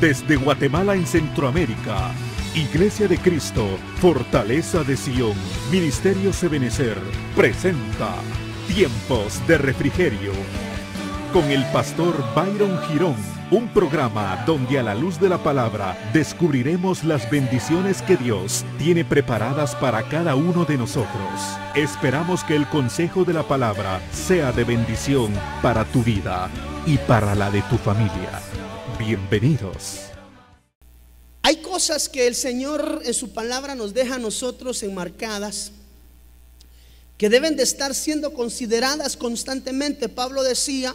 Desde Guatemala en Centroamérica, Iglesia de Cristo, Fortaleza de Sion, Ministerio Ebenecer, presenta Tiempos de Refrigerio, con el pastor Byron Girón, un programa donde a la luz de la palabra descubriremos las bendiciones que Dios tiene preparadas para cada uno de nosotros. Esperamos que el consejo de la palabra sea de bendición para tu vida y para la de tu familia. Bienvenidos. Hay cosas que el Señor en su palabra nos deja a nosotros enmarcadas, que deben de estar siendo consideradas constantemente. Pablo decía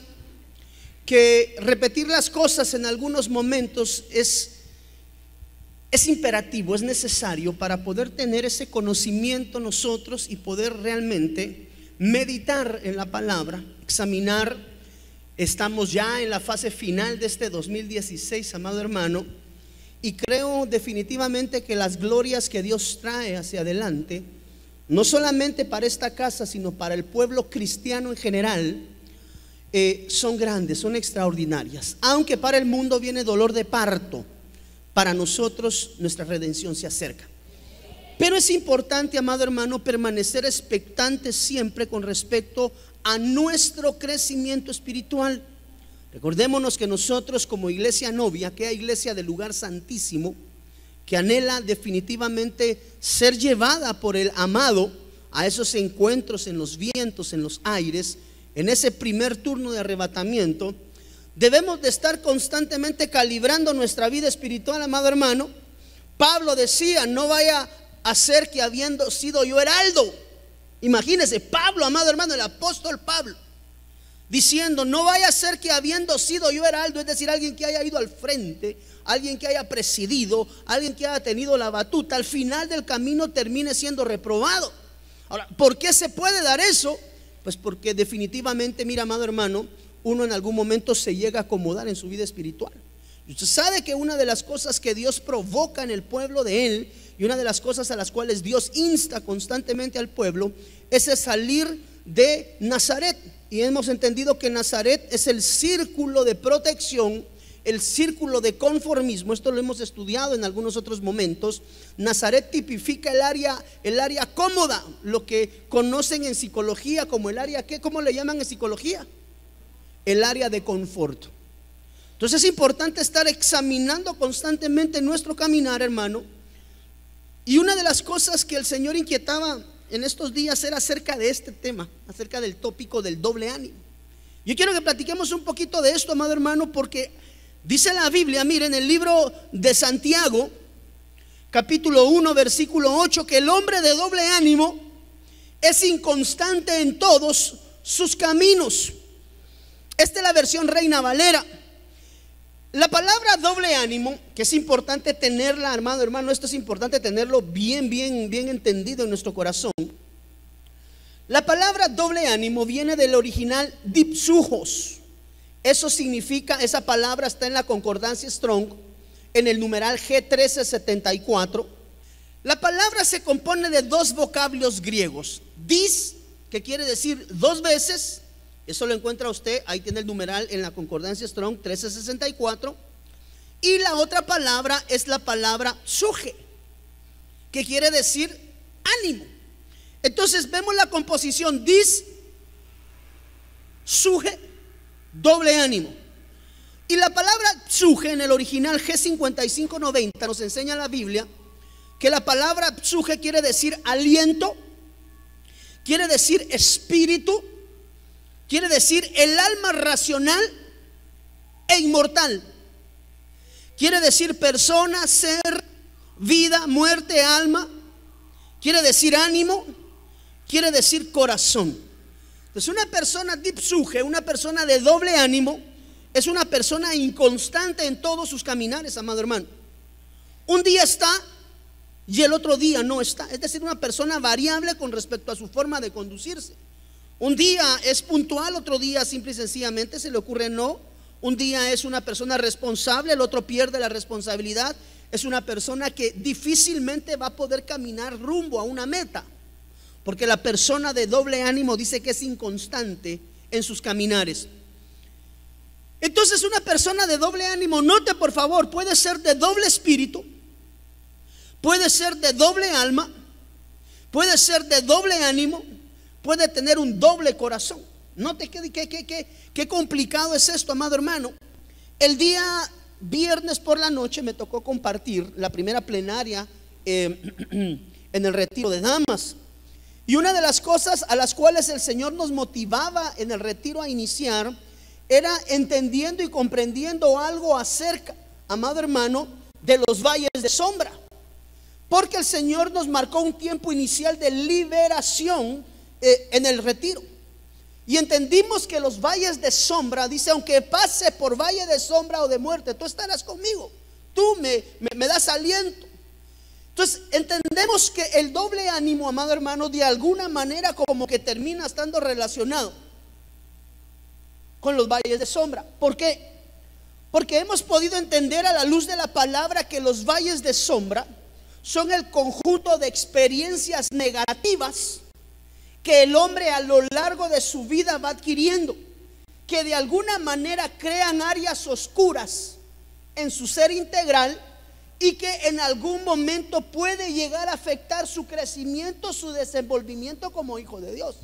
que repetir las cosas en algunos momentos es imperativo, es necesario para poder tener ese conocimiento nosotros y poder realmente meditar en la palabra, examinar. Estamos ya en la fase final de este 2016, amado hermano, y creo definitivamente que las glorias que Dios trae hacia adelante, no solamente para esta casa, sino para el pueblo cristiano en general, son grandes, son extraordinarias. Aunque para el mundo viene dolor de parto, para nosotros nuestra redención se acerca. Pero es importante, amado hermano, permanecer expectante siempre con respecto a nuestro crecimiento espiritual. Recordémonos que nosotros, como iglesia novia, que es iglesia del lugar santísimo, que anhela definitivamente ser llevada por el amado a esos encuentros en los vientos, en los aires, en ese primer turno de arrebatamiento, debemos de estar constantemente calibrando nuestra vida espiritual, amado hermano. Pablo decía: no vaya a ser que habiendo sido yo heraldo. Imagínese, Pablo, amado hermano, el apóstol Pablo, diciendo: no vaya a ser que habiendo sido yo heraldo, es decir, alguien que haya ido al frente, alguien que haya presidido, alguien que haya tenido la batuta, al final del camino termine siendo reprobado. Ahora, ¿por qué se puede dar eso? Pues porque definitivamente, mira, amado hermano, uno en algún momento se llega a acomodar en su vida espiritual. Y usted sabe que una de las cosas que Dios provoca en el pueblo de Él, y una de las cosas a las cuales Dios insta constantemente al pueblo, es el salir de Nazaret. Y hemos entendido que Nazaret es el círculo de protección, el círculo de conformismo. Esto lo hemos estudiado en algunos otros momentos. Nazaret tipifica el área cómoda, lo que conocen en psicología como el área, ¿cómo le llaman en psicología? El área de confort. Entonces es importante estar examinando constantemente nuestro caminar, hermano. Y una de las cosas que el Señor inquietaba en estos días era acerca de este tema, acerca del tópico del doble ánimo. Yo quiero que platiquemos un poquito de esto, amado hermano, porque dice la Biblia, miren, en el libro de Santiago, capítulo 1, versículo 8, que el hombre de doble ánimo es inconstante en todos sus caminos. Esta es la versión Reina Valera. La palabra doble ánimo, que es importante tenerla, amado hermano, esto es importante tenerlo bien entendido en nuestro corazón. La palabra doble ánimo viene del original dipsujos. Eso significa, esa palabra está en la concordancia Strong, en el numeral G1374. La palabra se compone de dos vocablos griegos: dis, que quiere decir dos veces. Eso lo encuentra usted, ahí tiene el numeral en la concordancia Strong 1364. Y la otra palabra es la palabra suje, que quiere decir ánimo. Entonces vemos la composición: dis, suje, doble ánimo. Y la palabra suje en el original G5590 nos enseña la Biblia que la palabra suje quiere decir aliento, quiere decir espíritu, quiere decir el alma racional e inmortal. Quiere decir persona, ser, vida, muerte, alma. Quiere decir ánimo, quiere decir corazón. Entonces una persona dipsuje, una persona de doble ánimo, es una persona inconstante en todos sus caminares, amado hermano. Un día está y el otro día no está. Es decir, una persona variable con respecto a su forma de conducirse. Un día es puntual, otro día simple y sencillamente se le ocurre no. Un día es una persona responsable, el otro pierde la responsabilidad. Es una persona que difícilmente va a poder caminar rumbo a una meta, porque la persona de doble ánimo dice que es inconstante en sus caminares. Entonces una persona de doble ánimo, note por favor, puede ser de doble espíritu, puede ser de doble alma, puede ser de doble ánimo, puede tener un doble corazón. Note qué complicado es esto, amado hermano. El día viernes por la noche me tocó compartir la primera plenaria en el retiro de damas. Y una de las cosas a las cuales el Señor nos motivaba en el retiro a iniciar era entendiendo y comprendiendo algo acerca, amado hermano, de los valles de sombra. Porque el Señor nos marcó un tiempo inicial de liberación en el retiro. Y entendimos que los valles de sombra, dice, aunque pase por valle de sombra o de muerte, tú estarás conmigo, tú me das aliento. Entonces entendemos que el doble ánimo, amado hermano, de alguna manera como que termina estando relacionado con los valles de sombra. ¿Por qué? Porque hemos podido entender a la luz de la palabra que los valles de sombra son el conjunto de experiencias negativas que el hombre a lo largo de su vida va adquiriendo, que de alguna manera crean áreas oscuras en su ser integral y que en algún momento puede llegar a afectar su crecimiento, su desenvolvimiento como hijo de Dios.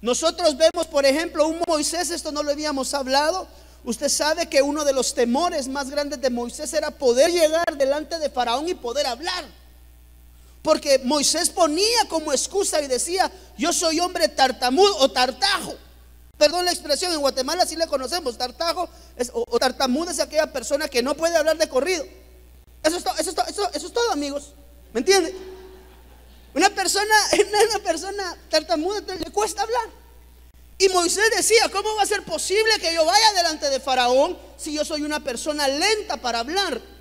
Nosotros vemos, por ejemplo, un Moisés, esto no lo habíamos hablado. Usted sabe que uno de los temores más grandes de Moisés era poder llegar delante de Faraón y poder hablar. Porque Moisés ponía como excusa y decía: yo soy hombre tartamudo o tartajo. Perdón la expresión, en Guatemala sí le conocemos. Tartajo o tartamudo es aquella persona que no puede hablar de corrido. Eso es todo, amigos. ¿Me entiende? Una persona tartamuda le cuesta hablar. Y Moisés decía: ¿cómo va a ser posible que yo vaya delante de Faraón si yo soy una persona lenta para hablar?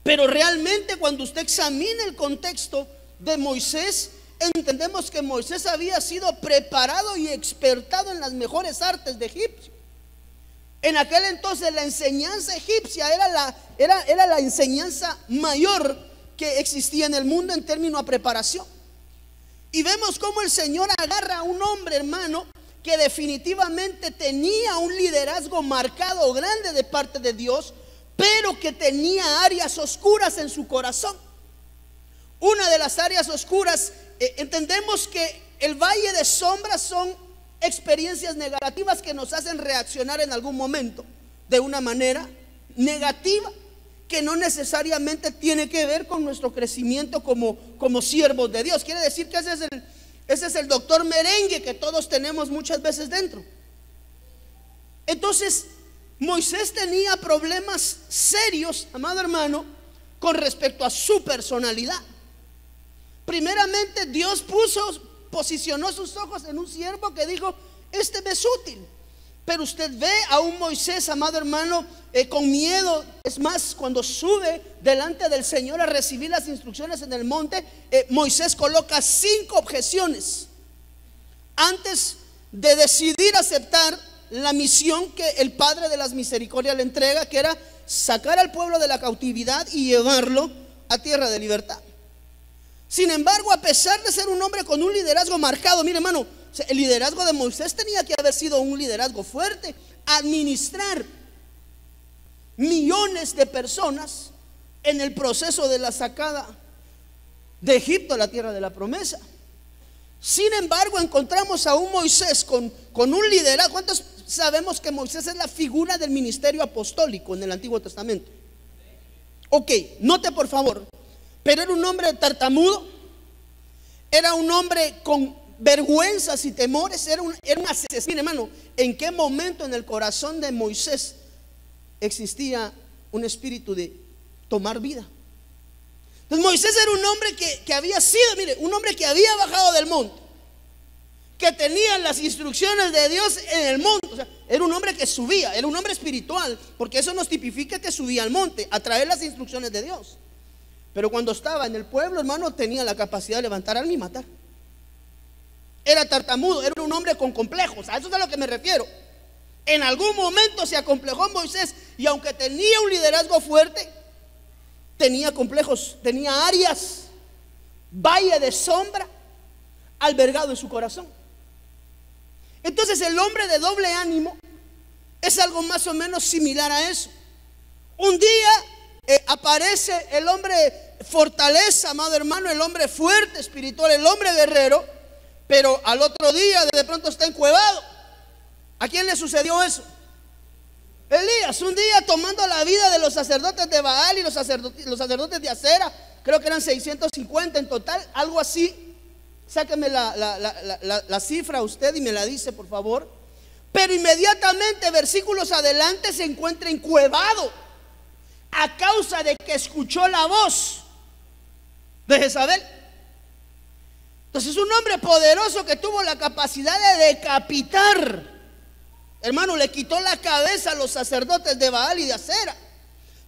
Pero realmente cuando usted examina el contexto de Moisés, entendemos que Moisés había sido preparado y expertado en las mejores artes de Egipto. En aquel entonces la enseñanza egipcia era la enseñanza mayor que existía en el mundo en términos a preparación. Y vemos cómo el Señor agarra a un hombre, hermano, que definitivamente tenía un liderazgo marcado grande de parte de Dios, pero que tenía áreas oscuras en su corazón. Una de las áreas oscuras, entendemos que el valle de sombras son experiencias negativas que nos hacen reaccionar en algún momento de una manera negativa, que no necesariamente tiene que ver con nuestro crecimiento como siervos de Dios. Quiere decir que ese es el doctor merengue que todos tenemos muchas veces dentro. Entonces Moisés tenía problemas serios, amado hermano, con respecto a su personalidad. Primeramente, Dios posicionó sus ojos en un siervo que dijo: este me es útil. Pero usted ve a un Moisés, amado hermano, con miedo. Es más, cuando sube delante del Señor a recibir las instrucciones en el monte, Moisés coloca 5 objeciones antes de decidir aceptar la misión que el Padre de las Misericordias le entrega, que era sacar al pueblo de la cautividad y llevarlo a tierra de libertad. Sin embargo, a pesar de ser un hombre con un liderazgo marcado, mire hermano, el liderazgo de Moisés tenía que haber sido un liderazgo fuerte. Administrar millones de personas en el proceso de la sacada de Egipto a la tierra de la promesa. Sin embargo, encontramos a un Moisés con un liderazgo. ¿Cuántos sabemos que Moisés es la figura del ministerio apostólico en el Antiguo Testamento? Ok, note por favor. Pero era un hombre tartamudo, era un hombre con vergüenzas y temores, era un asesino. Mire hermano, ¿en qué momento en el corazón de Moisés existía un espíritu de tomar vida? Entonces Moisés era un hombre que había sido, mire, un hombre que había bajado del monte, que tenía las instrucciones de Dios en el monte. O sea, era un hombre que subía, era un hombre espiritual, porque eso nos tipifica que subía al monte a traer las instrucciones de Dios. Pero cuando estaba en el pueblo, hermano, tenía la capacidad de levantar alma y matar. Era tartamudo, era un hombre con complejos. A eso es a lo que me refiero. En algún momento se acomplejó Moisés, y aunque tenía un liderazgo fuerte, tenía complejos, tenía áreas, valle de sombra albergado en su corazón. Entonces el hombre de doble ánimo es algo más o menos similar a eso. Un día aparece el hombre fortaleza, amado hermano, el hombre fuerte espiritual, el hombre guerrero, pero al otro día de pronto está encuevado. ¿A quién le sucedió eso? Elías, un día tomando la vida de los sacerdotes de Baal y los sacerdotes de Acera, creo que eran 650 en total, algo así. Sáqueme la cifra usted y me la dice, por favor. Pero inmediatamente, versículos adelante, se encuentra encuevado a causa de que escuchó la voz de Jezabel. Entonces, un hombre poderoso que tuvo la capacidad de decapitar, hermano, le quitó la cabeza a los sacerdotes de Baal y de Acera.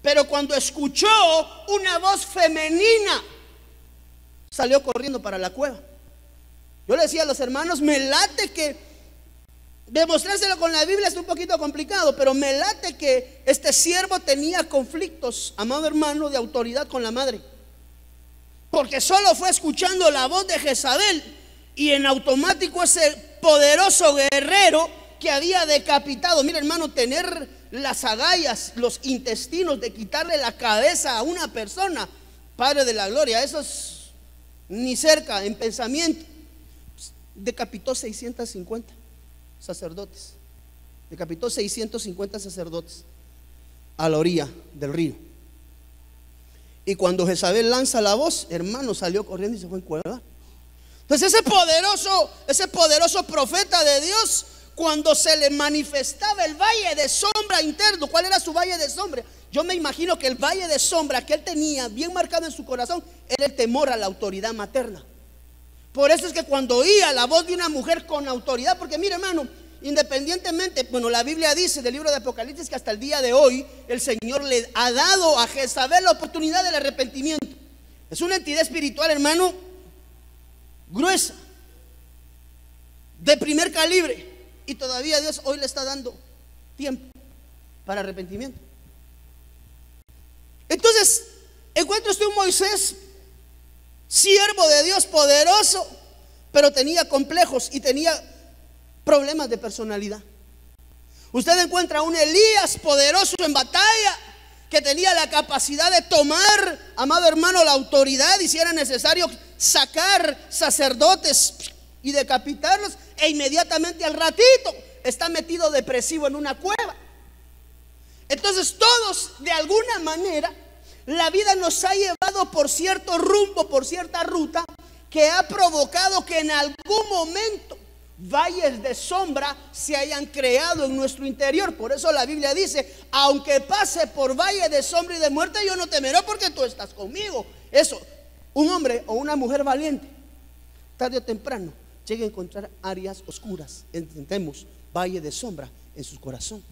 Pero cuando escuchó una voz femenina, salió corriendo para la cueva. Yo le decía a los hermanos, me late que demostrárselo con la Biblia es un poquito complicado, pero me late que este siervo tenía conflictos, amado hermano, de autoridad con la madre, porque solo fue escuchando la voz de Jezabel y en automático ese poderoso guerrero que había decapitado, mira hermano, tener las agallas, los intestinos de quitarle la cabeza a una persona, Padre de la gloria, eso es ni cerca en pensamiento. Decapitó 650 sacerdotes, decapitó 650 sacerdotes a la orilla del río. Y cuando Jezabel lanza la voz, hermano, salió corriendo y se fue a encuevar. Entonces ese poderoso profeta de Dios, cuando se le manifestaba el valle de sombra interno, ¿cuál era su valle de sombra? Yo me imagino que el valle de sombra que él tenía bien marcado en su corazón era el temor a la autoridad materna. Por eso es que cuando oía la voz de una mujer con autoridad, porque mire hermano, independientemente, bueno, la Biblia dice del libro de Apocalipsis que hasta el día de hoy el Señor le ha dado a Jezabel la oportunidad del arrepentimiento. Es una entidad espiritual, hermano, gruesa, de primer calibre, y todavía Dios hoy le está dando tiempo para arrepentimiento. Entonces encuentra usted un Moisés, siervo de Dios poderoso, pero tenía complejos y tenía problemas de personalidad. Usted encuentra a un Elías poderoso en batalla, que tenía la capacidad de tomar, amado hermano, la autoridad, y si era necesario sacar sacerdotes y decapitarlos, e inmediatamente al ratito está metido depresivo en una cueva. Entonces todos, de alguna manera, la vida nos ha llevado por cierto rumbo, por cierta ruta, que ha provocado que en algún momento valles de sombra se hayan creado en nuestro interior. Por eso la Biblia dice, aunque pase por valle de sombra y de muerte, yo no temeré porque tú estás conmigo. Eso, un hombre o una mujer valiente, tarde o temprano, llega a encontrar áreas oscuras, entendemos, valle de sombra en su corazón.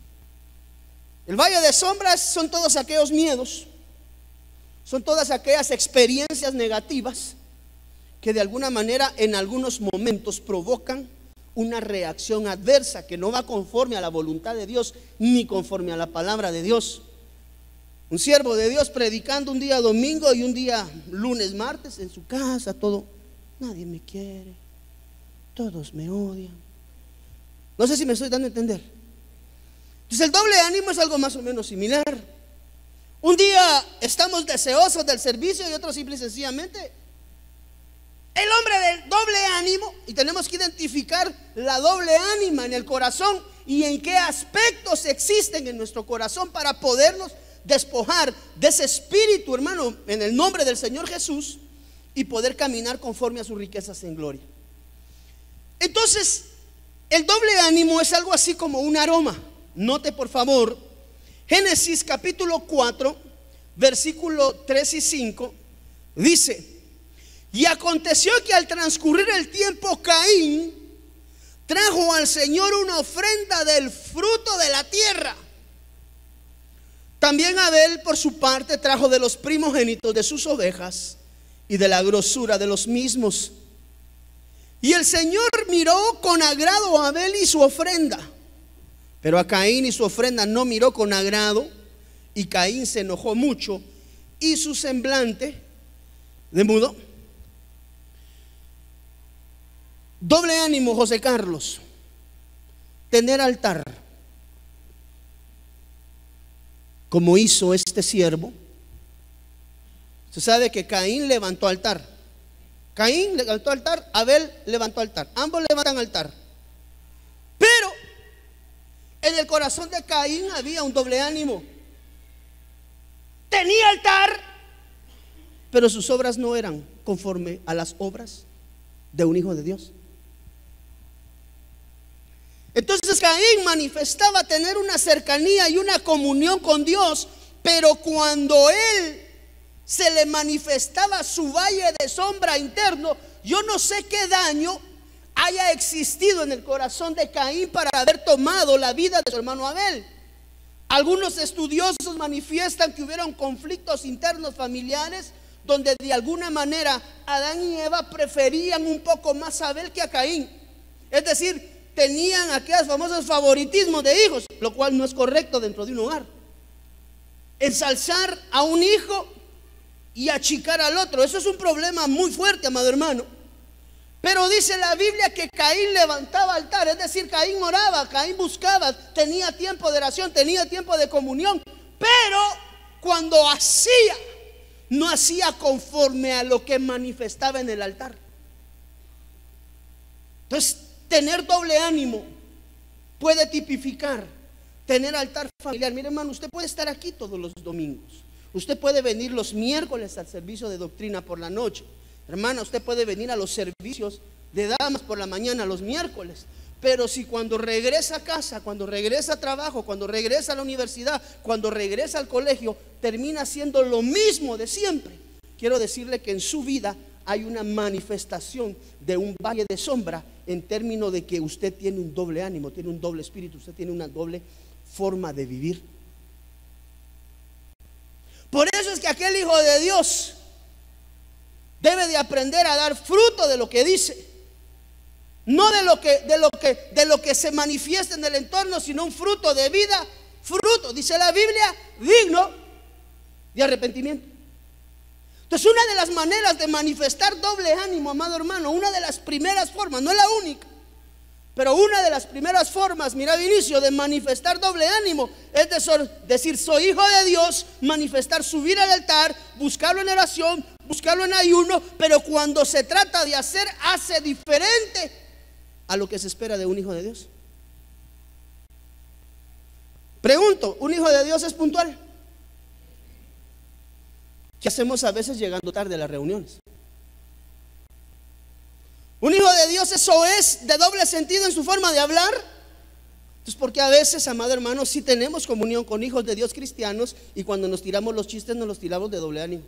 El valle de sombras son todos aquellos miedos, son todas aquellas experiencias negativas que de alguna manera en algunos momentos provocan una reacción adversa que no va conforme a la voluntad de Dios ni conforme a la palabra de Dios. Un siervo de Dios predicando un día domingo y un día lunes, martes en su casa, todo, nadie me quiere, todos me odian. No sé si me estoy dando a entender. Entonces el doble ánimo es algo más o menos similar. Un día estamos deseosos del servicio y otro simple y sencillamente el hombre del doble ánimo, y tenemos que identificar la doble ánima en el corazón y en qué aspectos existen en nuestro corazón para podernos despojar de ese espíritu, hermano, en el nombre del Señor Jesús, y poder caminar conforme a sus riquezas en gloria. Entonces, el doble ánimo es algo así como un aroma. Note por favor, Génesis capítulo 4, versículo 3 y 5, dice: y aconteció que al transcurrir el tiempo, Caín trajo al Señor una ofrenda del fruto de la tierra. También Abel por su parte trajo de los primogénitos de sus ovejas y de la grosura de los mismos. Y el Señor miró con agrado a Abel y su ofrenda, pero a Caín y su ofrenda no miró con agrado, y Caín se enojó mucho y su semblante demudó. Doble ánimo, José Carlos. Tener altar como hizo este siervo. Se sabe que Caín levantó altar. Caín levantó altar, Abel levantó altar. Ambos levantan altar. Pero en el corazón de Caín había un doble ánimo. Tenía altar, pero sus obras no eran conforme a las obras de un hijo de Dios. Entonces Caín manifestaba tener una cercanía y una comunión con Dios, pero cuando él se le manifestaba su valle de sombra interno, yo no sé qué daño haya existido en el corazón de Caín para haber tomado la vida de su hermano Abel. Algunos estudiosos manifiestan que hubieron conflictos internos familiares donde de alguna manera Adán y Eva preferían un poco más a Abel que a Caín. Es decir, tenían aquellos famosos favoritismos de hijos, lo cual no es correcto dentro de un hogar. Ensalzar a un hijo y achicar al otro, eso es un problema muy fuerte, amado hermano. Pero dice la Biblia que Caín levantaba altar, es decir, Caín oraba, Caín buscaba, tenía tiempo de oración, tenía tiempo de comunión. Pero cuando hacía, no hacía conforme a lo que manifestaba en el altar. Entonces, tener doble ánimo puede tipificar tener altar familiar. Mire, hermano, usted puede estar aquí todos los domingos, usted puede venir los miércoles al servicio de doctrina por la noche. Hermana, usted puede venir a los servicios de damas por la mañana los miércoles. Pero si cuando regresa a casa, cuando regresa a trabajo, cuando regresa a la universidad, cuando regresa al colegio, termina haciendo lo mismo de siempre, quiero decirle que en su vida hay una manifestación de un valle de sombra, en términos de que usted tiene un doble ánimo, tiene un doble espíritu, usted tiene una doble forma de vivir. Por eso es que aquel hijo de Dios debe de aprender a dar fruto de lo que dice, no de lo que se manifiesta en el entorno, sino un fruto de vida, fruto, dice la Biblia, digno de arrepentimiento. Entonces, una de las maneras de manifestar doble ánimo, amado hermano, una de las primeras formas, no es la única, pero una de las primeras formas, mira Vinicio, de manifestar doble ánimo es decir, soy hijo de Dios, manifestar, subir al altar, buscarlo en oración, buscarlo en ayuno, pero cuando se trata de hacer, hace diferente a lo que se espera de un hijo de Dios. Pregunto, ¿un hijo de Dios es puntual? ¿Qué hacemos a veces llegando tarde a las reuniones? Un hijo de Dios, eso es de doble sentido en su forma de hablar. Entonces, porque a veces, amado hermano, sí tenemos comunión con hijos de Dios cristianos, y cuando nos tiramos los chistes nos los tiramos de doble ánimo.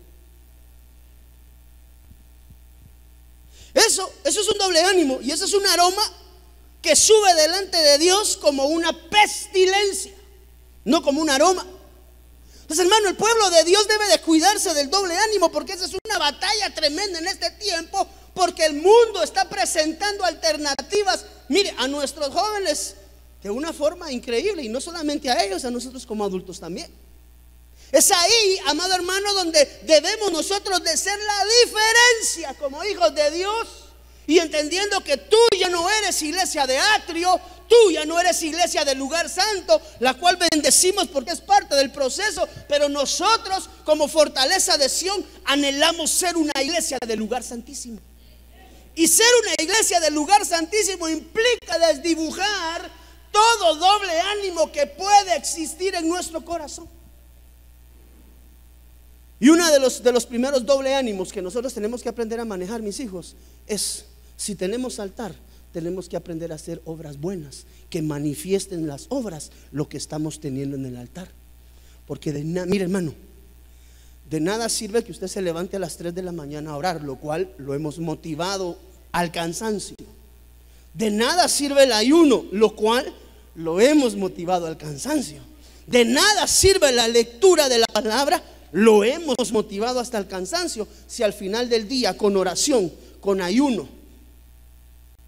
Eso es un doble ánimo, y eso es un aroma que sube delante de Dios como una pestilencia, no como un aroma. Entonces, hermano, el pueblo de Dios debe de cuidarse del doble ánimo, porque esa es una batalla tremenda en este tiempo, porque el mundo está presentando alternativas, mire, a nuestros jóvenes de una forma increíble, y no solamente a ellos, a nosotros como adultos también. Es ahí, amado hermano, donde debemos nosotros de ser la diferencia como hijos de Dios, y entendiendo que tú ya no eres iglesia de atrio, tú ya no eres iglesia del lugar santo, la cual bendecimos porque es parte del proceso, pero nosotros como Fortaleza de Sion anhelamos ser una iglesia del lugar santísimo. Y ser una iglesia del lugar santísimo implica desdibujar todo doble ánimo que puede existir en nuestro corazón. Y uno de los primeros doble ánimos que nosotros tenemos que aprender a manejar, mis hijos, es: si tenemos altar, tenemos que aprender a hacer obras buenas que manifiesten las obras lo que estamos teniendo en el altar. Porque mire, hermano, de nada sirve que usted se levante a las 3 de la mañana a orar, lo cual lo hemos motivado al cansancio. De nada sirve el ayuno, lo cual lo hemos motivado al cansancio. De nada sirve la lectura de la palabra, lo hemos motivado hasta el cansancio, si al final del día, con oración, con ayuno,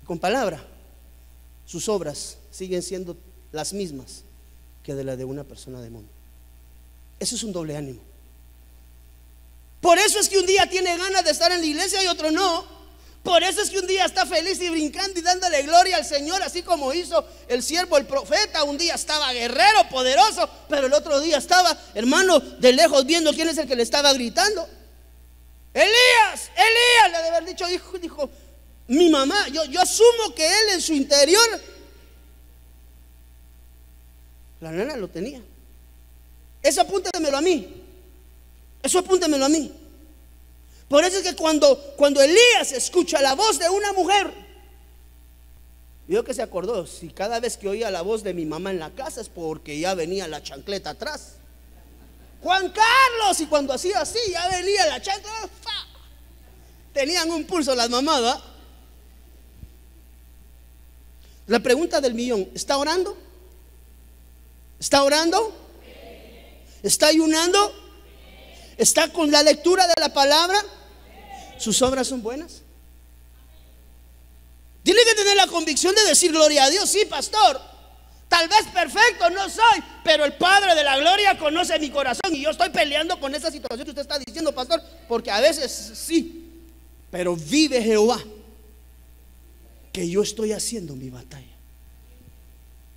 con palabra, sus obras siguen siendo las mismas que de la de una persona de mundo. Eso es un doble ánimo. Por eso es que un día tiene ganas de estar en la iglesia y otro no. Por eso es que un día está feliz y brincando y dándole gloria al Señor, así como hizo el siervo, el profeta. Un día estaba guerrero, poderoso, pero el otro día estaba, hermano, de lejos viendo quién es el que le estaba gritando. Elías, Elías, le debe haber dicho, hijo, dijo, mi mamá, yo asumo que él en su interior, la nena lo tenía. Eso apúntemelo a mí. Eso apúntemelo a mí. Por eso es que cuando Elías escucha la voz de una mujer, vio que se acordó, si cada vez que oía la voz de mi mamá en la casa es porque ya venía la chancleta atrás. Juan Carlos, y cuando hacía así ya venía la chancleta. Tenían un pulso las mamás, ¿va? La pregunta del millón: ¿está orando? ¿Está orando? ¿Está ayunando? ¿Está con la lectura de la palabra? ¿Sus obras son buenas? Tiene que tener la convicción de decir: gloria a Dios, sí, pastor, tal vez perfecto no soy, pero el Padre de la gloria conoce mi corazón y yo estoy peleando con esa situación que usted está diciendo, pastor, porque a veces sí, pero vive Jehová que yo estoy haciendo mi batalla.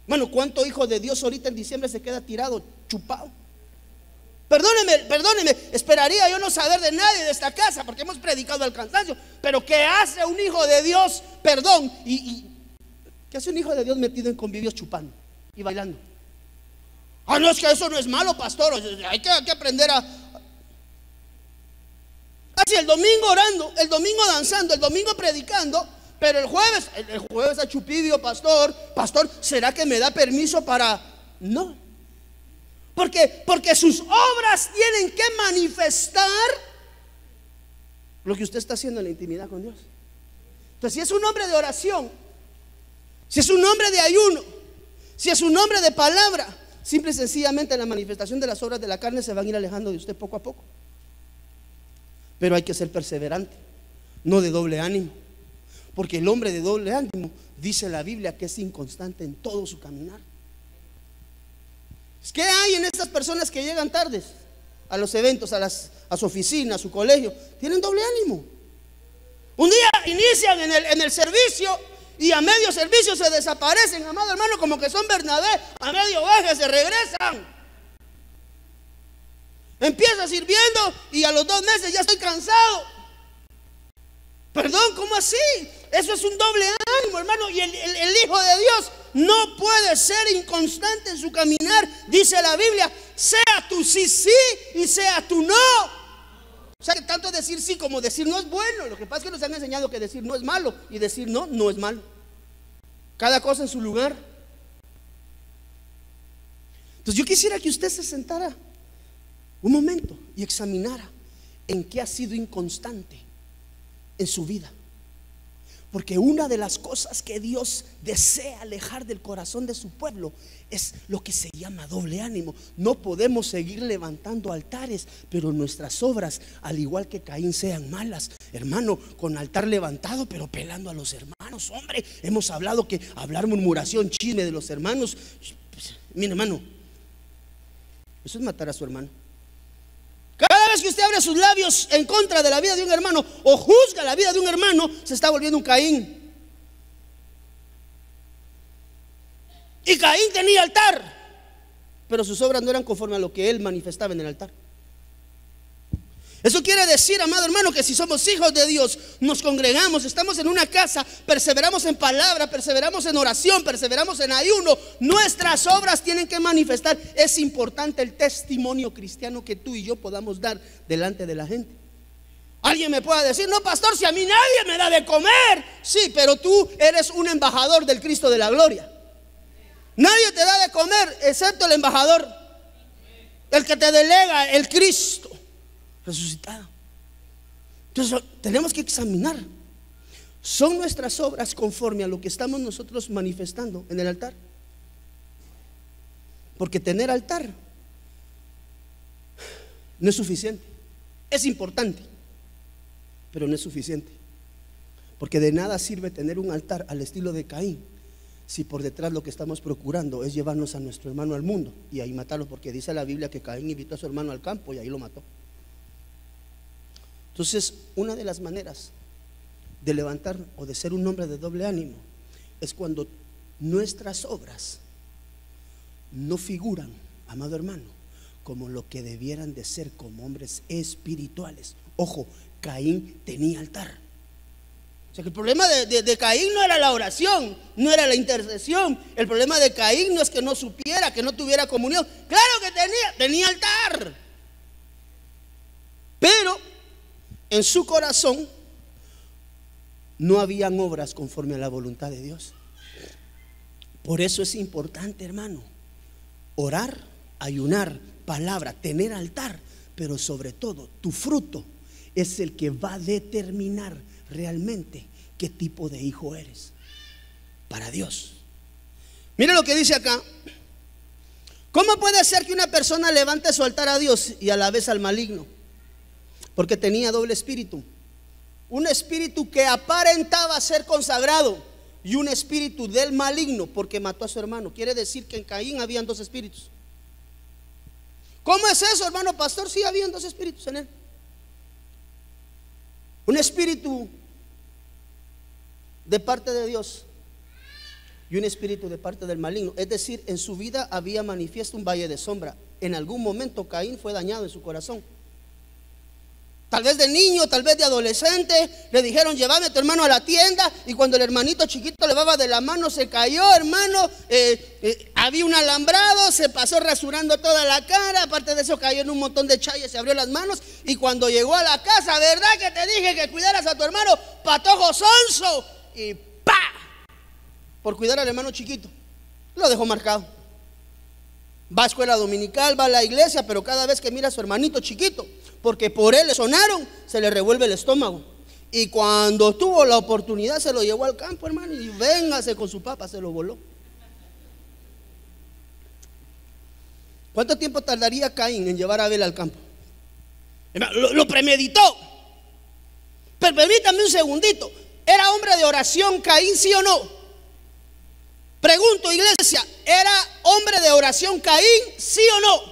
Bueno, ¿cuánto hijo de Dios ahorita en diciembre se queda tirado, chupado? Perdóneme, esperaría yo no saber de nadie de esta casa porque hemos predicado al cansancio, pero ¿qué hace un hijo de Dios? Perdón, ¿qué hace un hijo de Dios metido en convivios chupando y bailando? Ah, no, es que eso no es malo, pastor, hay que aprender a... Así el domingo orando, el domingo danzando, el domingo predicando, pero el jueves a chupidio, pastor, ¿será que me da permiso para...? No. Porque sus obras tienen que manifestar lo que usted está haciendo en la intimidad con Dios. Entonces, si es un hombre de oración, si es un hombre de ayuno, si es un hombre de palabra, simple y sencillamente la manifestación de las obras de la carne se van a ir alejando de usted poco a poco. Pero hay que ser perseverante, no de doble ánimo, porque el hombre de doble ánimo, dice la Biblia, que es inconstante en todo su caminar. ¿Qué hay en estas personas que llegan tardes a los eventos, a su oficina, a su colegio? Tienen doble ánimo. Un día inician en el servicio y a medio servicio se desaparecen, amado hermano, como que son Bernabé. A medio viaje se regresan. Empieza sirviendo y a los 2 meses ya estoy cansado. Perdón, ¿cómo así? Eso es un doble ánimo, hermano. Y el Hijo de Dios no puede ser inconstante en su caminar. Dice la Biblia: sea tu sí, sí, y sea tu no. O sea, que tanto decir sí como decir no es bueno. Lo que pasa es que nos han enseñado que decir no es malo y decir no, no es malo. Cada cosa en su lugar. Entonces yo quisiera que usted se sentara un momento y examinara en qué ha sido inconstante en su vida. Porque una de las cosas que Dios desea alejar del corazón de su pueblo es lo que se llama doble ánimo. No podemos seguir levantando altares, pero nuestras obras, al igual que Caín, sean malas. Hermano, con altar levantado, pero pelando a los hermanos. Hombre, hemos hablado que hablar murmuración, chisme de los hermanos, pues, mire, hermano, eso es matar a su hermano. Cada vez que usted abre sus labios en contra de la vida de un hermano o juzga la vida de un hermano, se está volviendo un Caín. Y Caín tenía altar, pero sus obras no eran conforme a lo que él manifestaba en el altar. Eso quiere decir, amado hermano, que si somos hijos de Dios, nos congregamos, estamos en una casa, perseveramos en palabra, perseveramos en oración, perseveramos en ayuno, nuestras obras tienen que manifestar. Es importante el testimonio cristiano que tú y yo podamos dar delante de la gente. Alguien me puede decir: no, pastor, si a mí nadie me da de comer. Sí, pero tú eres un embajador del Cristo de la gloria. Nadie te da de comer excepto el embajador, el que te delega, el Cristo resucitado. Entonces tenemos que examinar: ¿son nuestras obras conforme a lo que estamos nosotros manifestando en el altar? Porque tener altar no es suficiente. Es importante, pero no es suficiente. Porque de nada sirve tener un altar al estilo de Caín si por detrás lo que estamos procurando es llevarnos a nuestro hermano al mundo y ahí matarlo, porque dice la Biblia que Caín invitó a su hermano al campo y ahí lo mató. Entonces, una de las maneras de levantar o de ser un hombre de doble ánimo es cuando nuestras obras no figuran, amado hermano, como lo que debieran de ser como hombres espirituales. Ojo, Caín tenía altar. O sea que el problema de Caín no era la oración, no era la intercesión. El problema de Caín no es que no supiera, que no tuviera comunión. Claro que tenía altar, pero en su corazón no habían obras conforme a la voluntad de Dios. Por eso es importante, hermano, orar, ayunar, palabra, tener altar, pero sobre todo tu fruto es el que va a determinar realmente qué tipo de hijo eres para Dios. Mire lo que dice acá. ¿Cómo puede ser que una persona levante su altar a Dios y a la vez al maligno? Porque tenía doble espíritu. Un espíritu que aparentaba ser consagrado y un espíritu del maligno, porque mató a su hermano. Quiere decir que en Caín habían dos espíritus. ¿Cómo es eso, hermano pastor? Sí, habían dos espíritus en él. Un espíritu de parte de Dios y un espíritu de parte del maligno. Es decir, en su vida había manifiesto un valle de sombra. En algún momento Caín fue dañado en su corazón. Tal vez de niño, tal vez de adolescente, le dijeron: llévame a tu hermano a la tienda. Y cuando el hermanito chiquito le daba de la mano, se cayó, hermano. Había un alambrado, se pasó rasurando toda la cara. Aparte de eso, cayó en un montón de chayas, se abrió las manos. Y cuando llegó a la casa: ¿verdad que te dije que cuidaras a tu hermano, patojo sonso? Y ¡pa! Por cuidar al hermano chiquito, lo dejó marcado. Va a escuela dominical, va a la iglesia, pero cada vez que mira a su hermanito chiquito, porque por él le sonaron, se le revuelve el estómago. Y cuando tuvo la oportunidad, se lo llevó al campo, hermano, y véngase con su papá, se lo voló. ¿Cuánto tiempo tardaría Caín en llevar a Abel al campo? Lo premeditó. Pero permítame un segundito. ¿Era hombre de oración Caín, sí o no? Pregunto, iglesia, ¿era hombre de oración Caín, sí o no?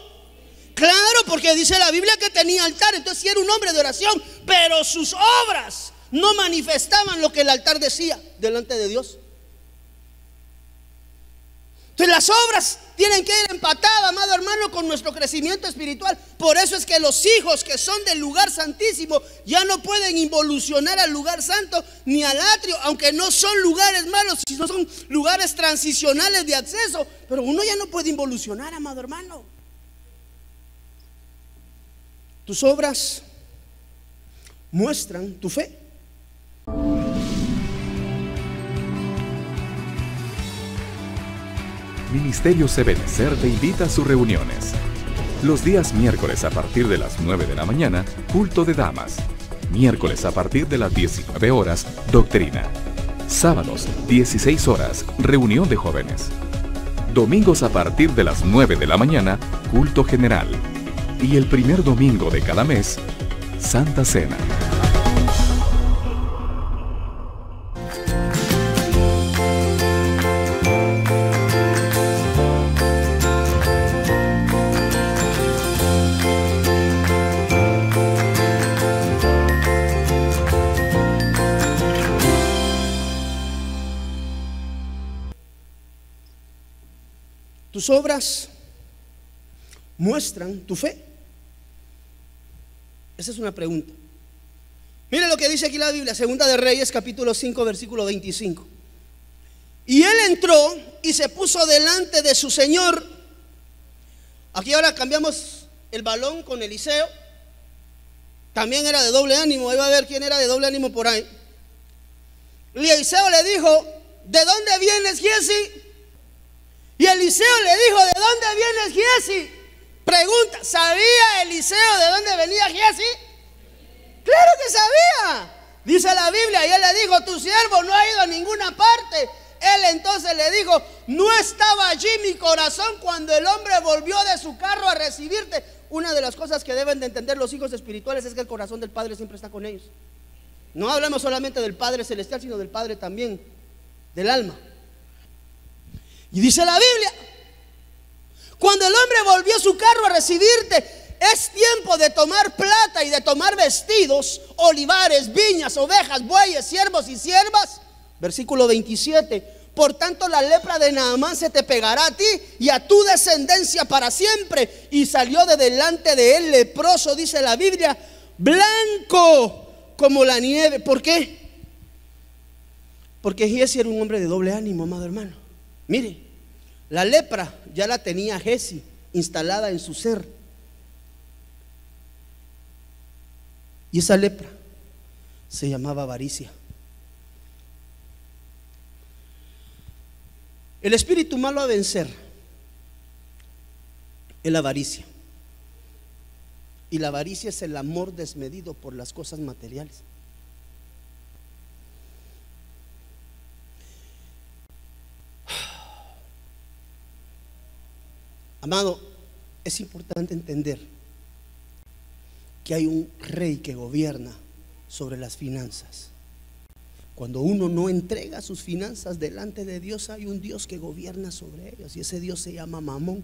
Claro, porque dice la Biblia que tenía altar. Entonces sí era un hombre de oración, pero sus obras no manifestaban lo que el altar decía delante de Dios. Entonces las obras tienen que ir empatadas, amado hermano, con nuestro crecimiento espiritual. Por eso es que los hijos que son del lugar santísimo ya no pueden involucionar al lugar santo ni al atrio, aunque no son lugares malos, sino son lugares transicionales de acceso. Pero uno ya no puede involucionar, amado hermano. Tus obras muestran tu fe. Ministerios Ebenecer te invita a sus reuniones. Los días miércoles a partir de las 9 de la mañana, culto de damas. Miércoles a partir de las 19 horas, doctrina. Sábados, 16 horas, reunión de jóvenes. Domingos a partir de las 9 de la mañana, culto general. Y el primer domingo de cada mes, Santa Cena. Tus obras muestran tu fe. Esa es una pregunta. Mire lo que dice aquí la Biblia, Segunda de Reyes, capítulo 5, versículo 25. Y él entró y se puso delante de su señor. Aquí ahora cambiamos el balón con Eliseo. También era de doble ánimo. Ahí va a ver quién era de doble ánimo por ahí. Y Eliseo le dijo: ¿de dónde vienes, Giesi? Y Eliseo le dijo: ¿de dónde vienes, Giesi? Pregunta: ¿sabía Eliseo de dónde venía Giesi? Claro que sabía. Dice la Biblia, y él le dijo: tu siervo no ha ido a ninguna parte. Él entonces le dijo: no estaba allí mi corazón cuando el hombre volvió de su carro a recibirte. Una de las cosas que deben de entender los hijos espirituales es que el corazón del Padre siempre está con ellos. No hablamos solamente del Padre celestial, sino del Padre también del alma. Y dice la Biblia: cuando el hombre volvió a su carro a recibirte, es tiempo de tomar plata y de tomar vestidos, olivares, viñas, ovejas, bueyes, siervos y siervas. Versículo 27. Por tanto la lepra de Naamán se te pegará a ti y a tu descendencia para siempre. Y salió de delante de él leproso, dice la Biblia, blanco como la nieve. ¿Por qué? Porque Giesi era un hombre de doble ánimo, amado hermano. Mire, la lepra ya la tenía Giesi instalada en su ser. Y esa lepra se llamaba avaricia. El espíritu malo a vencer es la avaricia. Y la avaricia es el amor desmedido por las cosas materiales. Amado, es importante entender que hay un rey que gobierna sobre las finanzas. Cuando uno no entrega sus finanzas delante de Dios, hay un Dios que gobierna sobre ellos, y ese Dios se llama Mamón.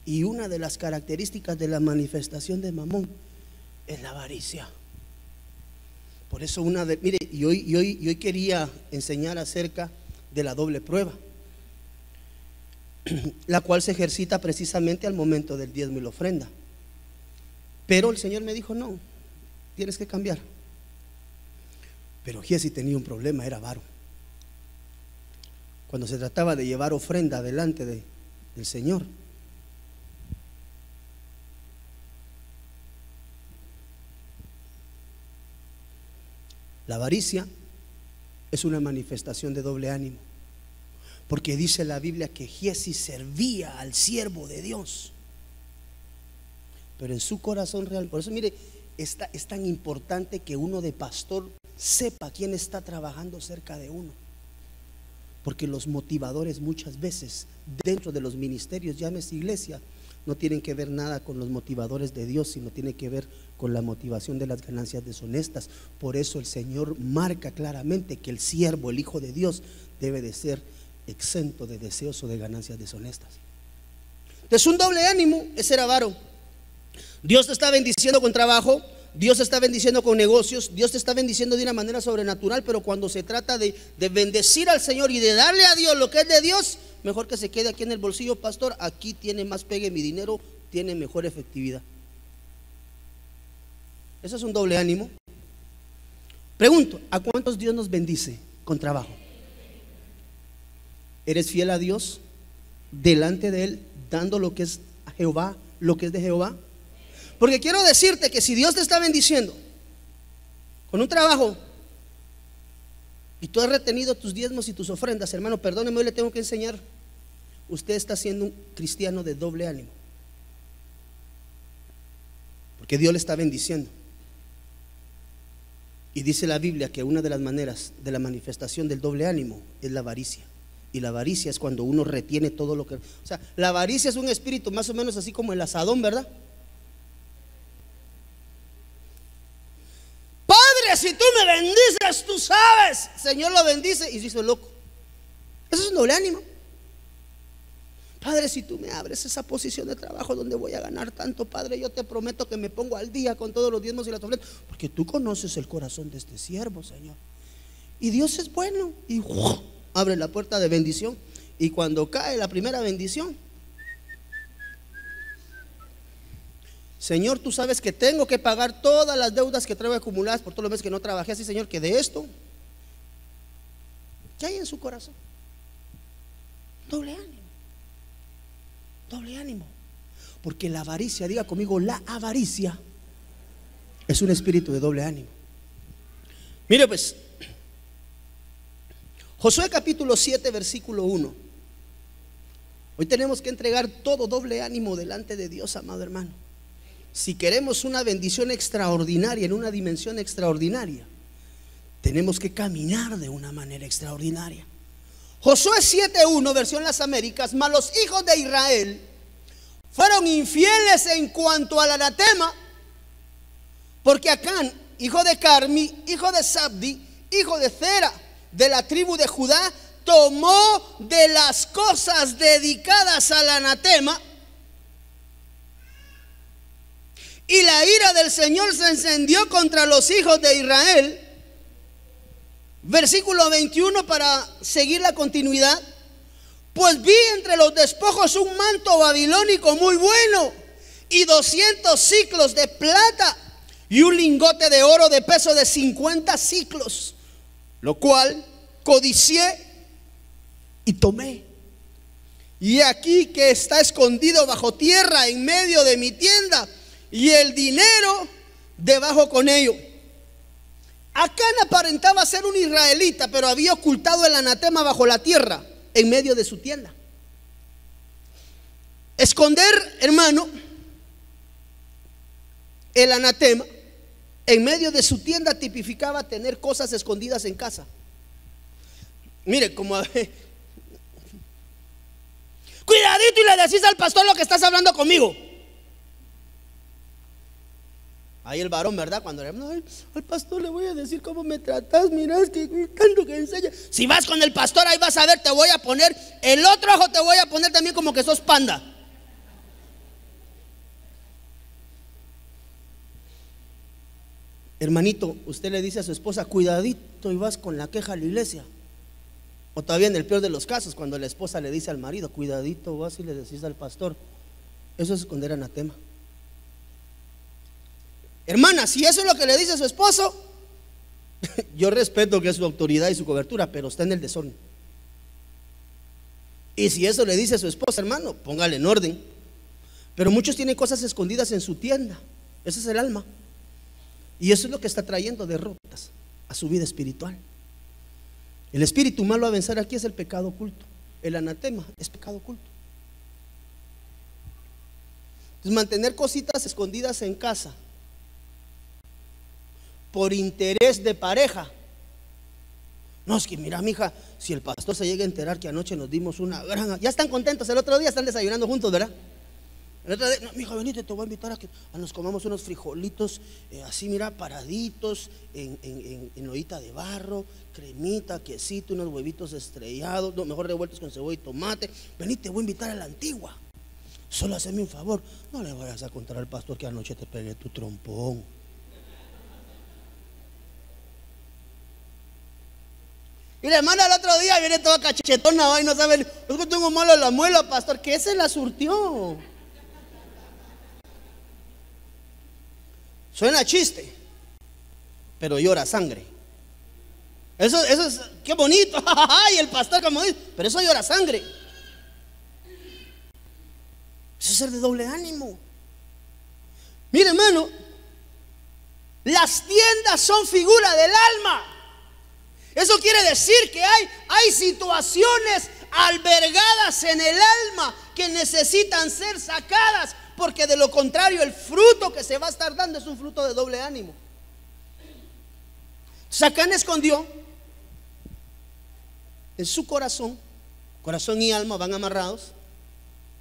Y una de las características de la manifestación de Mamón es la avaricia. Por eso mire, y hoy quería enseñar acerca de la doble prueba, la cual se ejercita precisamente al momento del diezmo y la ofrenda. Pero el Señor me dijo: no, tienes que cambiar. Pero Giesi tenía un problema, era avaro. Cuando se trataba de llevar ofrenda delante del Señor, la avaricia es una manifestación de doble ánimo, porque dice la Biblia que Giesi servía al siervo de Dios, pero en su corazón real. Por eso mire, es tan importante que uno de pastor sepa quién está trabajando cerca de uno, porque los motivadores muchas veces dentro de los ministerios, llámese iglesia, no tienen que ver nada con los motivadores de Dios, sino tiene que ver con la motivación de las ganancias deshonestas. Por eso el Señor marca claramente que el siervo, el hijo de Dios, debe de ser exento de deseos o de ganancias deshonestas. Entonces un doble ánimo es ser avaro. Dios te está bendiciendo con trabajo, Dios te está bendiciendo con negocios, Dios te está bendiciendo de una manera sobrenatural, pero cuando se trata de bendecir al Señor y de darle a Dios lo que es de Dios, mejor que se quede aquí en el bolsillo, pastor. Aquí tiene más pegue mi dinero, tiene mejor efectividad. Eso es un doble ánimo. Pregunto, ¿a cuántos Dios nos bendice con trabajo? ¿Eres fiel a Dios delante de Él, dando lo que es a Jehová, lo que es de Jehová? Porque quiero decirte que si Dios te está bendiciendo con un trabajo y tú has retenido tus diezmos y tus ofrendas, hermano, perdóneme, hoy le tengo que enseñar. Usted está siendo un cristiano de doble ánimo, porque Dios le está bendiciendo. Y dice la Biblia que una de las maneras de la manifestación del doble ánimo es la avaricia. Y la avaricia es cuando uno retiene todo lo que... O sea, la avaricia es un espíritu más o menos así como el asadón, ¿verdad? Padre, si tú me bendices, tú sabes. Señor lo bendice y se hizo loco. Eso es un doble ánimo. Padre, si tú me abres esa posición de trabajo donde voy a ganar tanto, Padre, yo te prometo que me pongo al día con todos los diezmos y las ofrendas, porque tú conoces el corazón de este siervo, Señor. Y Dios es bueno y abre la puerta de bendición. Y cuando cae la primera bendición, Señor, tú sabes que tengo que pagar todas las deudas que traigo acumuladas por todos los meses que no trabajé. Así, Señor, que de esto, ¿qué hay en su corazón? Doble ánimo. Doble ánimo. Porque la avaricia, diga conmigo, la avaricia es un espíritu de doble ánimo. Mire pues, Josué capítulo 7 versículo 1. Hoy tenemos que entregar todo doble ánimo delante de Dios, amado hermano. Si queremos una bendición extraordinaria en una dimensión extraordinaria, tenemos que caminar de una manera extraordinaria. Josué 7:1, versión Las Américas. Mas los hijos de Israel fueron infieles en cuanto al anatema, porque Acán, hijo de Carmi, hijo de Sabdi, hijo de Zera, de la tribu de Judá, tomó de las cosas dedicadas al anatema Y la ira del Señor se encendió contra los hijos de Israel. Versículo 21 para seguir la continuidad. Pues vi entre los despojos un manto babilónico muy bueno y 200 siclos de plata y un lingote de oro de peso de 50 siclos, lo cual codicié y tomé. Y aquí que está escondido bajo tierra en medio de mi tienda, y el dinero debajo con ello. Acán aparentaba ser un israelita, pero había ocultado el anatema bajo la tierra en medio de su tienda. Esconder, hermano, el anatema en medio de su tienda tipificaba tener cosas escondidas en casa. Mire, como cuidadito y le decís al pastor lo que estás hablando conmigo. Ahí el varón, ¿verdad? Cuando al pastor le voy a decir cómo me tratas, mira, es que tanto que enseña. Si vas con el pastor, ahí vas a ver, te voy a poner el otro ojo, te voy a poner también como que sos panda. Hermanito, usted le dice a su esposa, cuidadito y vas con la queja a la iglesia. O todavía en el peor de los casos, cuando la esposa le dice al marido, cuidadito vas y le decís al pastor. Eso es esconder anatema. Hermana, si eso es lo que le dice a su esposo, yo respeto que es su autoridad y su cobertura, pero está en el desorden. Y si eso le dice a su esposa, hermano, póngale en orden. Pero muchos tienen cosas escondidas en su tienda. Ese es el alma. Y eso es lo que está trayendo derrotas a su vida espiritual. El espíritu malo a vencer aquí es el pecado oculto. El anatema es pecado oculto. Entonces, mantener cositas escondidas en casa por interés de pareja. No, es que mira, mija, si el pastor se llega a enterar que anoche nos dimos una gran... Ya están contentos, el otro día están desayunando juntos, ¿verdad? El otro día, no, mija, venite, te voy a invitar a que nos comamos unos frijolitos así, mira, paraditos en ollita de barro, cremita, quesito, unos huevitos estrellados, no, mejor revueltos con cebolla y tomate. Venite, te voy a invitar a la antigua. Solo hazme un favor, no le vayas a contar al pastor que anoche te pegué tu trompón. Y la hermana el otro día viene toda cachetona y no sabe, es que tengo mala la muela, pastor, que se la surtió. Suena chiste, pero llora sangre. Eso es, qué bonito. Y el pastor como dice, pero eso llora sangre. Eso es ser de doble ánimo. Mire, hermano, las tiendas son figura del alma. Eso quiere decir que hay situaciones albergadas en el alma que necesitan ser sacadas, porque de lo contrario el fruto que se va a estar dando es un fruto de doble ánimo. Acán escondió en su corazón y alma van amarrados,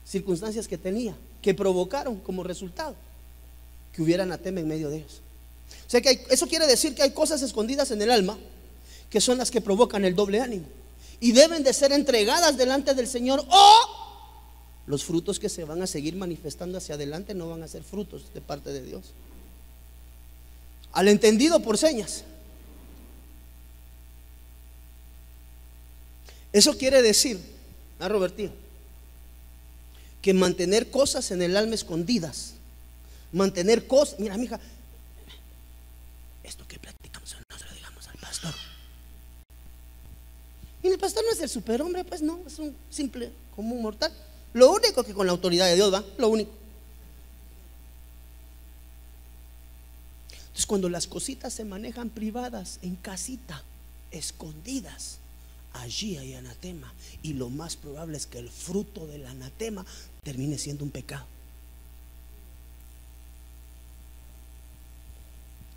circunstancias que tenía, que provocaron como resultado que hubiera anatema en medio de ellos. O sea que eso quiere decir que hay cosas escondidas en el alma que son las que provocan el doble ánimo y deben de ser entregadas delante del Señor, o los frutos que se van a seguir manifestando hacia adelante no van a ser frutos de parte de Dios. Al entendido por señas. Eso quiere decir, Robertino, que mantener cosas en el alma escondidas, mantener cosas, mira, mija, esto que platicamos no se lo digamos al pastor. Y el pastor no es el superhombre, pues no, es un simple común mortal. Lo único que con la autoridad de Dios va, lo único. Entonces, cuando las cositas se manejan privadas, en casita, escondidas, allí hay anatema, y lo más probable es que el fruto del anatema termine siendo un pecado.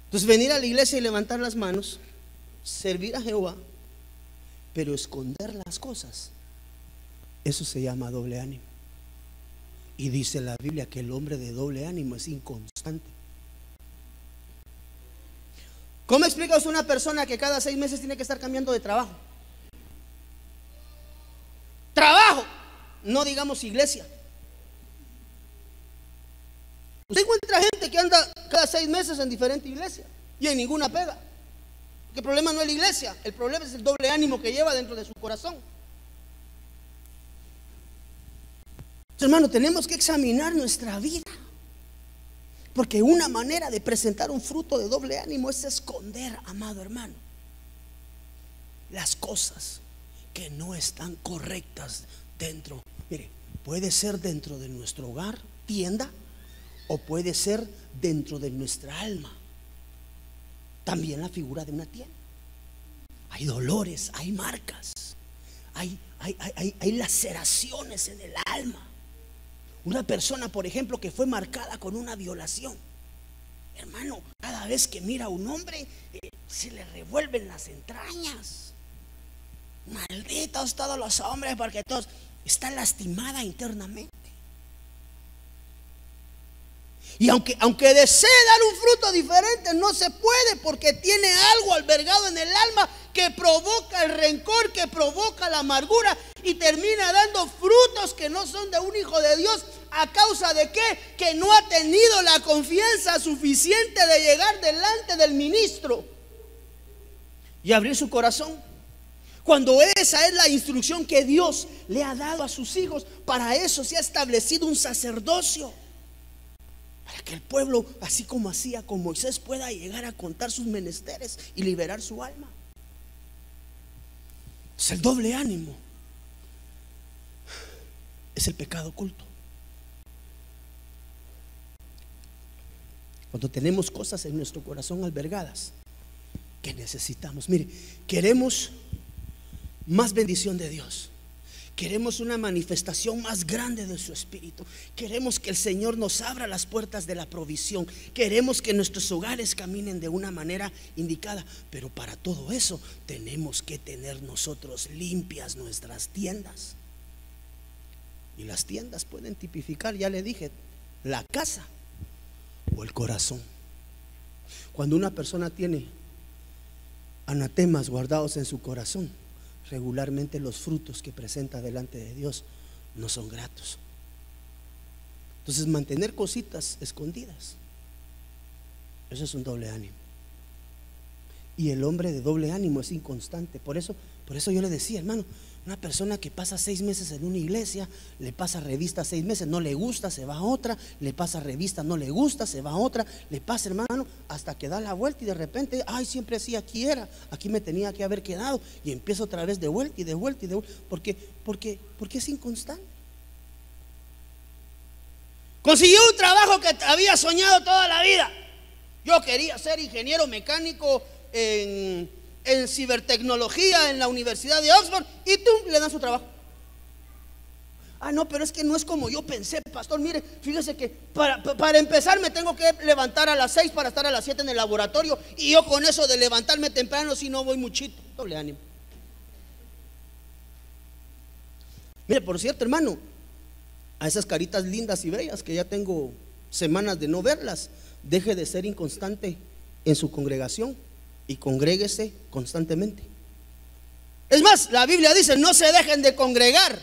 Entonces, venir a la iglesia y levantar las manos, servir a Jehová, pero esconder las cosas, eso se llama doble ánimo. Y dice la Biblia que el hombre de doble ánimo es inconstante. ¿Cómo explica usted una persona que cada 6 meses tiene que estar cambiando de trabajo? Trabajo, no digamos iglesia. Usted encuentra gente que anda cada 6 meses en diferente iglesia y en ninguna pega. Porque el problema no es la iglesia, el problema es el doble ánimo que lleva dentro de su corazón. Entonces, hermano, tenemos que examinar nuestra vida. Porque una manera de presentar un fruto de doble ánimo es esconder, amado hermano, las cosas que no están correctas dentro. Mire, puede ser dentro de nuestro hogar, tienda, o puede ser dentro de nuestra alma. También la figura de una tienda. Hay dolores, hay marcas, hay laceraciones en el alma. Una persona, por ejemplo, que fue marcada con una violación, hermano, cada vez que mira a un hombre se le revuelven las entrañas. Malditos todos los hombres, porque todos está lastimada internamente. Y aunque desee dar un fruto diferente, no se puede, porque tiene algo albergado en el alma que provoca el rencor, que provoca la amargura, y termina dando frutos que no son de un hijo de Dios. ¿A causa de qué? Que no ha tenido la confianza suficiente de llegar delante del ministro y abrir su corazón, cuando esa es la instrucción que Dios le ha dado a sus hijos. Para eso se ha establecido un sacerdocio, para que el pueblo, así como hacía con Moisés, pueda llegar a contar sus menesteres y liberar su alma. Es el doble ánimo, es el pecado oculto. Cuando tenemos cosas en nuestro corazón albergadas que necesitamos, mire, queremos más bendición de Dios, queremos una manifestación más grande de su Espíritu, queremos que el Señor nos abra las puertas de la provisión, queremos que nuestros hogares caminen de una manera indicada. Pero para todo eso tenemos que tener nosotros limpias nuestras tiendas. Y las tiendas pueden tipificar, ya le dije, la casa o el corazón. Cuando una persona tiene anatemas guardados en su corazón, regularmente los frutos que presenta delante de Dios no son gratos. Entonces, mantener cositas escondidas, eso es un doble ánimo. Y el hombre de doble ánimo es inconstante. Por eso yo le decía, hermano, una persona que pasa 6 meses en una iglesia, le pasa revista 6 meses, no le gusta, se va a otra, le pasa revista, no le gusta, se va a otra, le pasa, hermano, hasta que da la vuelta y de repente, ay, siempre así, aquí era, aquí me tenía que haber quedado, y empieza otra vez de vuelta y de vuelta y de vuelta. Porque es inconstante. Consiguió un trabajo que había soñado toda la vida. Yo quería ser ingeniero mecánico en cibertecnología en la Universidad de Oxford, y tú le dan su trabajo. Ah, no, pero es que no es como yo pensé, pastor. Mire, fíjese que para empezar me tengo que levantar a las 6 para estar a las 7 en el laboratorio, y yo con eso de levantarme temprano, si no voy muchito. Doble ánimo. Mire, por cierto, hermano, a esas caritas lindas y bellas que ya tengo semanas de no verlas, deje de ser inconstante en su congregación y congréguese constantemente. Es más, la Biblia dice: no se dejen de congregar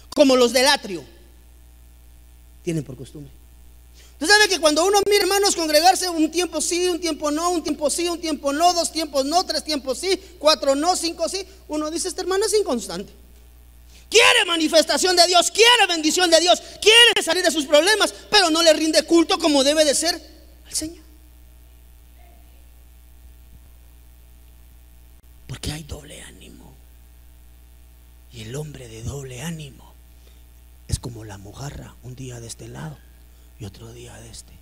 como los del atrio tienen por costumbre. Usted sabe que cuando uno mira, hermanos, congregarse un tiempo sí, un tiempo no, un tiempo sí, un tiempo no, 2 tiempos no, 3 tiempos sí, 4 no, 5 sí, uno dice: este hermano es inconstante. Quiere manifestación de Dios, quiere bendición de Dios, quiere salir de sus problemas, pero no le rinde culto como debe de ser al Señor. Porque hay doble ánimo. Y el hombre de doble ánimo es como la mojarra, un día de este lado y otro día de este.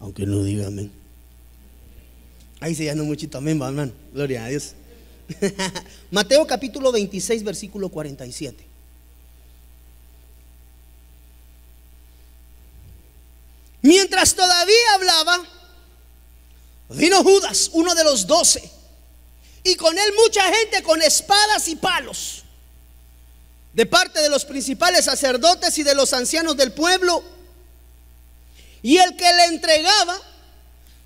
Aunque no diga amén. Ahí se llenó muchito amén, hermano. Gloria a Dios. Mateo capítulo 26, versículo 47. Mientras todavía hablaba, vino Judas, uno de los 12, y con él mucha gente con espadas y palos, de parte de los principales sacerdotes y de los ancianos del pueblo. Y el que le entregaba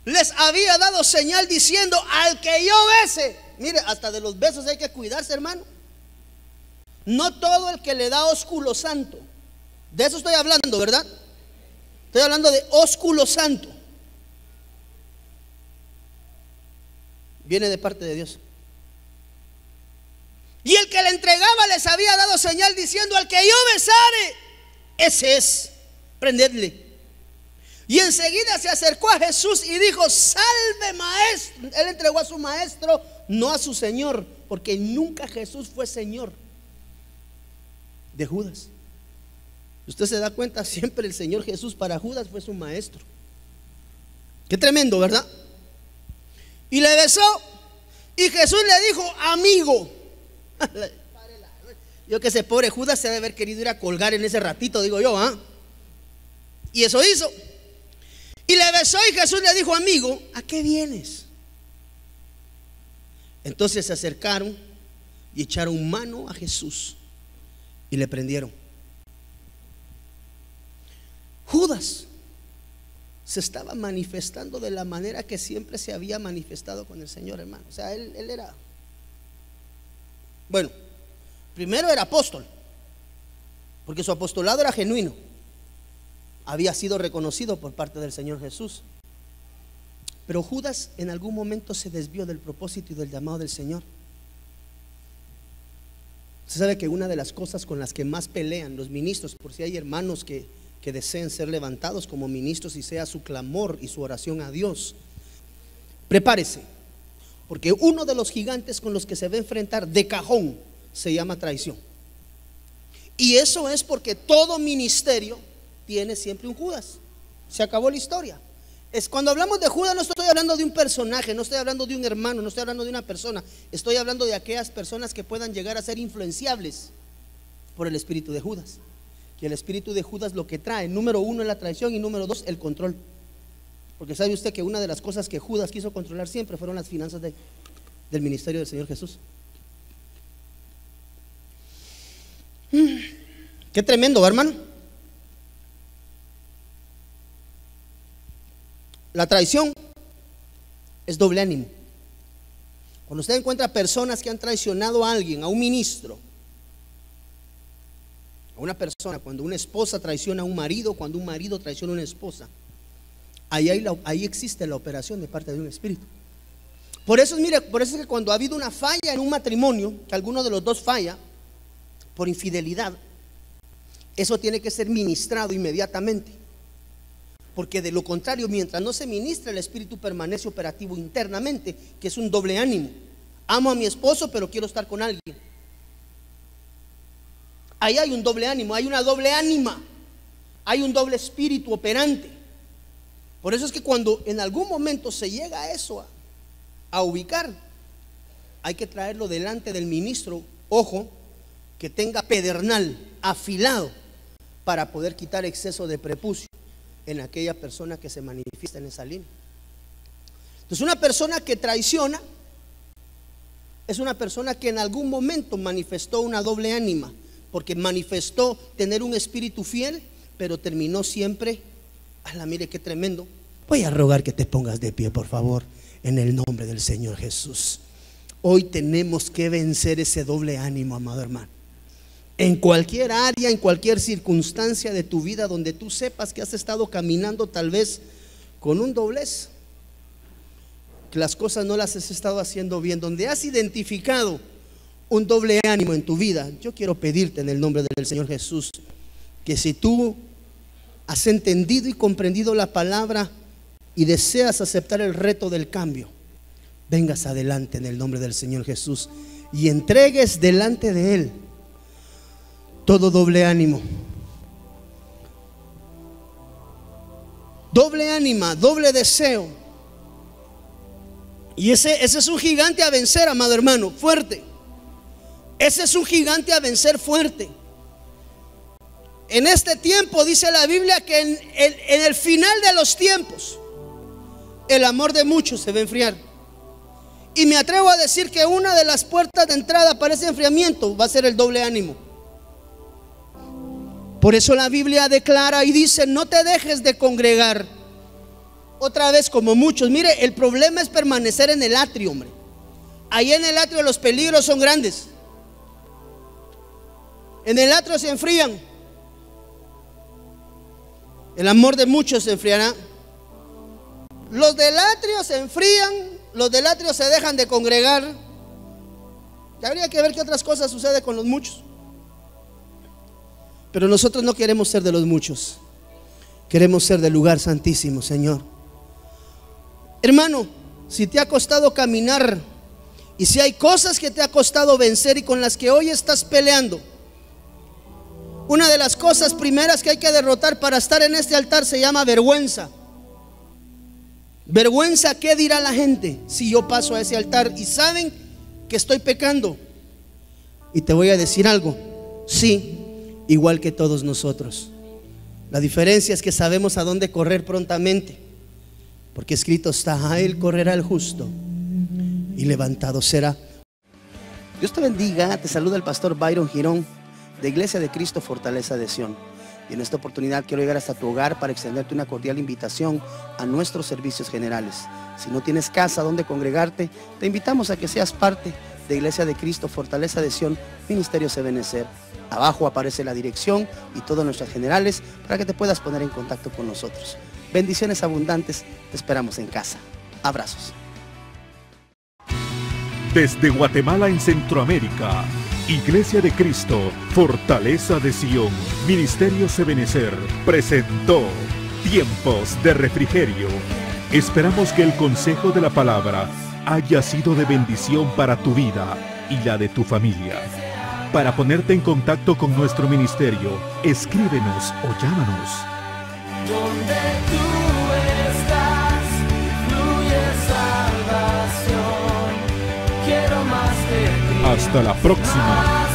les había dado señal diciendo: al que yo bese. Mire, hasta de los besos hay que cuidarse, hermano. No todo el que le da ósculo santo De eso estoy hablando, ¿verdad? Estoy hablando de ósculo santo. Viene de parte de Dios. Y el que le entregaba les había dado señal diciendo: al que yo besare, ese es, prendedle. Y enseguida se acercó a Jesús y dijo: salve, maestro. Él entregó a su maestro, no a su señor, porque nunca Jesús fue señor de Judas. Usted se da cuenta, siempre el Señor Jesús para Judas fue su maestro. Qué tremendo, ¿verdad? Y le besó, y Jesús le dijo: amigo. Yo que sé, pobre Judas se debe haber querido ir a colgar en ese ratito, digo yo, ¿ah? Y eso hizo. Y le besó, y Jesús le dijo: amigo, ¿a qué vienes? Entonces se acercaron y echaron mano a Jesús y le prendieron. Judas se estaba manifestando de la manera que siempre se había manifestado con el Señor, hermano. O sea, él era, bueno, primero era apóstol, porque su apostolado era genuino. Había sido reconocido por parte del Señor Jesús. Pero Judas en algún momento se desvió del propósito y del llamado del Señor. Usted sabe que una de las cosas con las que más pelean los ministros, por si hay hermanos que deseen ser levantados como ministros, y sea su clamor y su oración a Dios, prepárese, porque uno de los gigantes con los que se va a enfrentar de cajón se llama traición. Y eso es porque todo ministerio tiene siempre un Judas. Se acabó la historia. Es cuando hablamos de Judas, no estoy hablando de un personaje, no estoy hablando de un hermano, no estoy hablando de una persona. Estoy hablando de aquellas personas que puedan llegar a ser influenciables por el espíritu de Judas. Y el espíritu de Judas lo que trae, número uno, es la traición, y número dos, el control. Porque sabe usted que una de las cosas que Judas quiso controlar siempre fueron las finanzas del ministerio del Señor Jesús. Qué tremendo, hermano. La traición es doble ánimo. Cuando usted encuentra personas que han traicionado a alguien, a un ministro, a una persona, cuando una esposa traiciona a un marido, cuando un marido traiciona a una esposa, ahí existe la operación de parte de un espíritu. Por eso es que cuando ha habido una falla en un matrimonio, que alguno de los dos falla por infidelidad, eso tiene que ser ministrado inmediatamente. Porque de lo contrario, mientras no se ministra, el espíritu permanece operativo internamente, que es un doble ánimo. Amo a mi esposo, pero quiero estar con alguien. Ahí hay un doble ánimo, hay una doble ánima, hay un doble espíritu operante. Por eso es que cuando en algún momento se llega a eso, a ubicar, hay que traerlo delante del ministro, ojo, que tenga pedernal afilado para poder quitar exceso de prepucio en aquella persona que se manifiesta en esa línea. Entonces, una persona que traiciona es una persona que en algún momento manifestó una doble ánima, porque manifestó tener un espíritu fiel, pero terminó siempre, mire qué tremendo. Voy a rogar que te pongas de pie, por favor, en el nombre del Señor Jesús. Hoy tenemos que vencer ese doble ánimo, amado hermano. En cualquier área, en cualquier circunstancia de tu vida donde tú sepas que has estado caminando tal vez con un doblez, que las cosas no las has estado haciendo bien, donde has identificado un doble ánimo en tu vida, yo quiero pedirte en el nombre del Señor Jesús que si tú has entendido y comprendido la palabra y deseas aceptar el reto del cambio, vengas adelante en el nombre del Señor Jesús y entregues delante de Él todo doble ánimo, doble ánima, doble deseo. Y ese es un gigante a vencer, amado hermano, fuerte. Ese es un gigante a vencer fuerte. En este tiempo dice la Biblia que en el final de los tiempos el amor de muchos se va a enfriar. Y me atrevo a decir que una de las puertas de entrada para ese enfriamiento va a ser el doble ánimo. Por eso la Biblia declara y dice: no te dejes de congregar otra vez como muchos. Mire, el problema es permanecer en el atrio, hombre. Ahí en el atrio los peligros son grandes. En el atrio se enfrían. el amor de muchos se enfriará. Los del atrio se enfrían, los del atrio se dejan de congregar. Y habría que ver qué otras cosas sucede con los muchos. Pero nosotros no queremos ser de los muchos, queremos ser del lugar santísimo, Señor. Hermano, si te ha costado caminar y si hay cosas que te ha costado vencer y con las que hoy estás peleando, una de las cosas primeras que hay que derrotar para estar en este altar se llama vergüenza. Vergüenza, ¿qué dirá la gente si yo paso a ese altar y saben que estoy pecando? Y te voy a decir algo, sí, igual que todos nosotros. La diferencia es que sabemos a dónde correr prontamente, porque escrito está: a él correrá el justo y levantado será. Dios te bendiga, te saluda el pastor Byron Girón de Iglesia de Cristo Fortaleza de Sion. Y en esta oportunidad quiero llegar hasta tu hogar para extenderte una cordial invitación a nuestros servicios generales. Si no tienes casa donde congregarte, te invitamos a que seas parte de Iglesia de Cristo Fortaleza de Sion, Ministerios Ebenecer. Abajo aparece la dirección y todas nuestras generales para que te puedas poner en contacto con nosotros. Bendiciones abundantes, te esperamos en casa. Abrazos. Desde Guatemala en Centroamérica, Iglesia de Cristo, Fortaleza de Sion, Ministerios Ebenecer, presentó Tiempos de Refrigerio. Esperamos que el consejo de la palabra haya sido de bendición para tu vida y la de tu familia. Para ponerte en contacto con nuestro ministerio, escríbenos o llámanos. Donde tú estás, fluye salvación. Quiero más de ti. Hasta la próxima.